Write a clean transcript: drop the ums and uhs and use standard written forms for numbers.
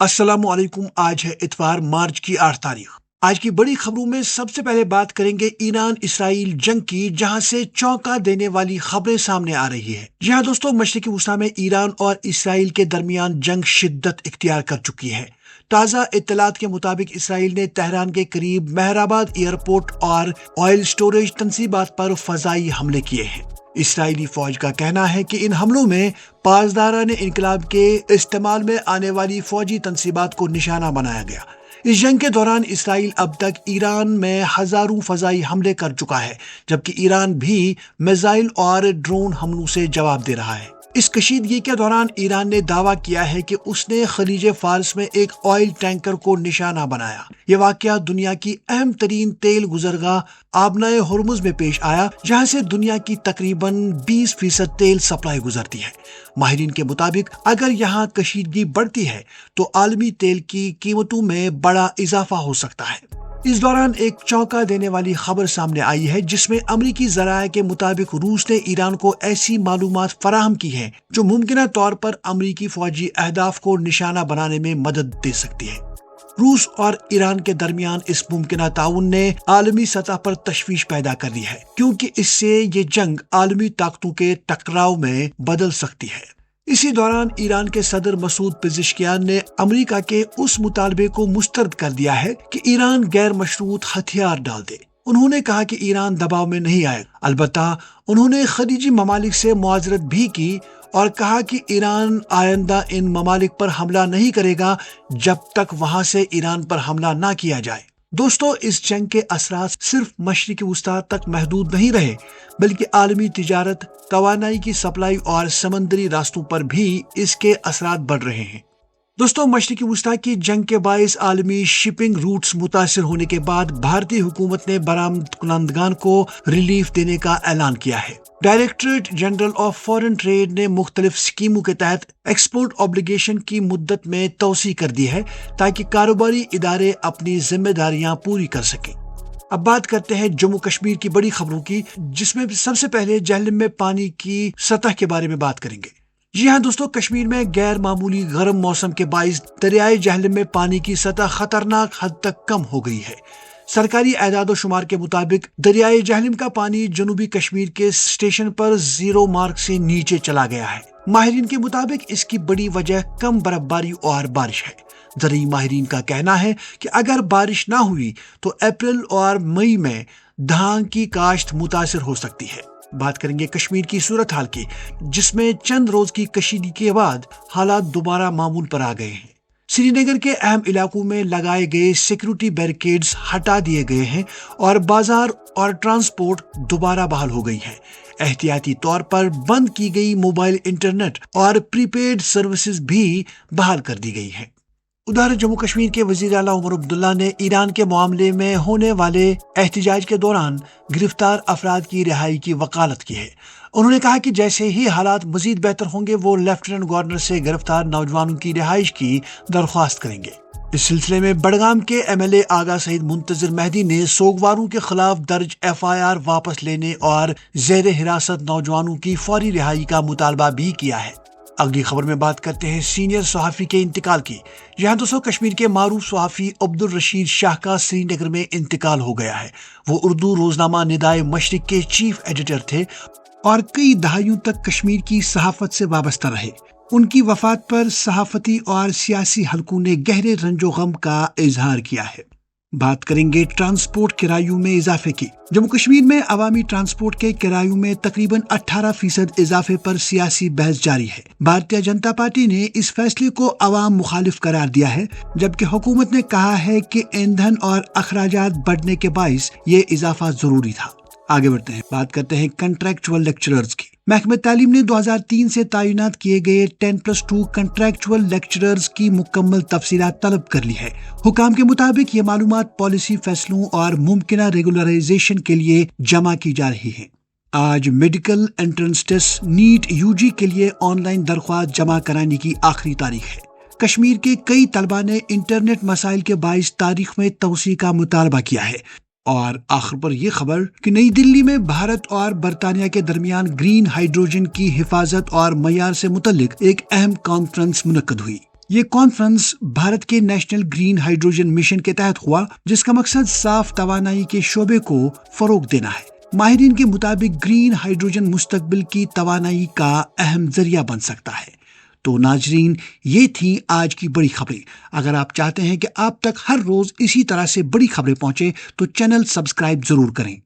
السلام علیکم۔ آج ہے اتوار، مارچ کی 8 تاریخ۔ آج کی بڑی خبروں میں سب سے پہلے بات کریں گے ایران اسرائیل جنگ کی، جہاں سے چونکا دینے والی خبریں سامنے آ رہی ہے۔ جی ہاں دوستو، مشرقی وسطی میں ایران اور اسرائیل کے درمیان جنگ شدت اختیار کر چکی ہے۔ تازہ اطلاعات کے مطابق اسرائیل نے تہران کے قریب مہرآباد ایئرپورٹ اور آئل سٹوریج تنصیبات پر فضائی حملے کیے ہیں۔ اسرائیلی فوج کا کہنا ہے کہ ان حملوں میں پاسداران انقلاب کے استعمال میں آنے والی فوجی تنصیبات کو نشانہ بنایا گیا۔ اس جنگ کے دوران اسرائیل اب تک ایران میں ہزاروں فضائی حملے کر چکا ہے، جبکہ ایران بھی میزائل اور ڈرون حملوں سے جواب دے رہا ہے۔ اس کشیدگی کے دوران ایران نے دعویٰ کیا ہے کہ اس نے خلیج فارس میں ایک آئل ٹینکر کو نشانہ بنایا۔ یہ واقعہ دنیا کی اہم ترین تیل گزرگاہ آبنائے ہرمز میں پیش آیا، جہاں سے دنیا کی تقریباً 20% تیل سپلائی گزرتی ہے۔ ماہرین کے مطابق اگر یہاں کشیدگی بڑھتی ہے تو عالمی تیل کی قیمتوں میں بڑا اضافہ ہو سکتا ہے۔ اس دوران ایک چونکا دینے والی خبر سامنے آئی ہے، جس میں امریکی ذرائع کے مطابق روس نے ایران کو ایسی معلومات فراہم کی ہیں جو ممکنہ طور پر امریکی فوجی اہداف کو نشانہ بنانے میں مدد دے سکتی ہے۔ روس اور ایران کے درمیان اس ممکنہ تعاون نے عالمی سطح پر تشویش پیدا کر دی ہے، کیونکہ اس سے یہ جنگ عالمی طاقتوں کے ٹکراؤ میں بدل سکتی ہے۔ اسی دوران ایران کے صدر مسعود پزشکیان نے امریکہ کے اس مطالبے کو مسترد کر دیا ہے کہ ایران غیر مشروط ہتھیار ڈال دے۔ انہوں نے کہا کہ ایران دباؤ میں نہیں آئے، البتہ انہوں نے خلیجی ممالک سے معذرت بھی کی اور کہا کہ ایران آئندہ ان ممالک پر حملہ نہیں کرے گا جب تک وہاں سے ایران پر حملہ نہ کیا جائے۔ دوستو، اس جنگ کے اثرات صرف مشرقی وسطی تک محدود نہیں رہے، بلکہ عالمی تجارت، توانائی کی سپلائی اور سمندری راستوں پر بھی اس کے اثرات بڑھ رہے ہیں۔ دوستو، مشرقی وسطی کی جنگ کے باعث عالمی شپنگ روٹس متاثر ہونے کے بعد بھارتی حکومت نے برآمد کنندگان کو ریلیف دینے کا اعلان کیا ہے۔ Directorate general of foreign trade نے مختلف اسکیموں کے تحت ایکسپورٹ اوبلیگیشن کی مدت میں توسیع کر دی ہے، تاکہ کاروباری ادارے اپنی ذمہ داریاں پوری کر سکیں۔ اب بات کرتے ہیں جموں کشمیر کی بڑی خبروں کی، جس میں سب سے پہلے جہلم میں پانی کی سطح کے بارے میں بات کریں گے۔ جی ہاں دوستو، کشمیر میں غیر معمولی گرم موسم کے باعث دریائے جہلم میں پانی کی سطح خطرناک حد تک کم ہو گئی ہے۔ سرکاری اعداد و شمار کے مطابق دریائے جہلم کا پانی جنوبی کشمیر کے اسٹیشن پر 0 مارک سے نیچے چلا گیا ہے۔ ماہرین کے مطابق اس کی بڑی وجہ کم برف باری اور بارش ہے۔ زرعی ماہرین کا کہنا ہے کہ اگر بارش نہ ہوئی تو اپریل اور مئی میں دھان کی کاشت متاثر ہو سکتی ہے۔ بات کریں گے کشمیر کی صورتحال کی، جس میں چند روز کی کشیدگی کے بعد حالات دوبارہ معمول پر آ گئے ہیں۔ سری نگر کے اہم علاقوں میں لگائے گئے سیکورٹی بیریکیڈز ہٹا دیے گئے ہیں اور بازار اور ٹرانسپورٹ دوبارہ بحال ہو گئی ہے۔ احتیاطی طور پر بند کی گئی موبائل انٹرنیٹ اور پری پیڈ سروسز بھی بحال کر دی گئی ہے۔ ادھر جموں کشمیر کے وزیر اعلیٰ عمر عبداللہ نے ایران کے معاملے میں ہونے والے احتجاج کے دوران گرفتار افراد کی رہائی کی وکالت کی ہے۔ انہوں نے کہا کہ جیسے ہی حالات مزید بہتر ہوں گے، وہ لیفٹیننٹ گورنر سے گرفتار نوجوانوں کی رہائش کی درخواست کریں گے۔ اس سلسلے میں بڑگام کے ایم ایل اے آغا سعید منتظر مہدی نے سوگواروں کے خلاف درج FIR واپس لینے اور زیر حراست نوجوانوں کی فوری رہائی کا مطالبہ بھی کیا ہے۔ اگلی خبر میں بات کرتے ہیں سینئر صحافی کے انتقال کی۔ یہاں دوستو، کشمیر کے معروف صحافی عبدالرشید شاہ کا سری نگر میں انتقال ہو گیا ہے۔ وہ اردو روزنامہ ندائے مشرق کے چیف ایڈیٹر تھے اور کئی دہائیوں تک کشمیر کی صحافت سے وابستہ رہے۔ ان کی وفات پر صحافتی اور سیاسی حلقوں نے گہرے رنج و غم کا اظہار کیا ہے۔ بات کریں گے ٹرانسپورٹ کرایوں میں اضافے کی۔ جموں کشمیر میں عوامی ٹرانسپورٹ کے کرایوں میں تقریباً 18% اضافے پر سیاسی بحث جاری ہے۔ بھارتیہ جنتا پارٹی نے اس فیصلے کو عوام مخالف قرار دیا ہے، جبکہ حکومت نے کہا ہے کہ ایندھن اور اخراجات بڑھنے کے باعث یہ اضافہ ضروری تھا۔ آگے بڑھتے ہیں، بات کرتے ہیں کنٹریکچول لیکچررز کی۔ محکمہ تعلیم نے 2003 سے تعینات کیے گئے 10+2 کنٹریکچول لیکچررز کی مکمل تفصیلات طلب کر لی ہے۔ حکام کے مطابق یہ معلومات پالیسی فیصلوں اور ممکنہ ریگولرائزیشن کے لیے جمع کی جا رہی ہے۔ آج medical entrance test NEET UG کے لیے آن لائن درخواست جمع کرانے کی آخری تاریخ ہے۔ کشمیر کے کئی طلبہ نے انٹرنیٹ مسائل کے باعث تاریخ میں توسیع کا مطالبہ کیا ہے۔ اور آخر پر یہ خبر کہ نئی دلی میں بھارت اور برطانیہ کے درمیان گرین ہائیڈروجن کی حفاظت اور معیار سے متعلق ایک اہم کانفرنس منعقد ہوئی۔ یہ کانفرنس بھارت کے نیشنل گرین ہائیڈروجن مشن کے تحت ہوا، جس کا مقصد صاف توانائی کے شعبے کو فروغ دینا ہے۔ ماہرین کے مطابق گرین ہائیڈروجن مستقبل کی توانائی کا اہم ذریعہ بن سکتا ہے۔ تو ناظرین، یہ تھیں آج کی بڑی خبریں۔ اگر آپ چاہتے ہیں کہ آپ تک ہر روز اسی طرح سے بڑی خبریں پہنچے تو چینل سبسکرائب ضرور کریں۔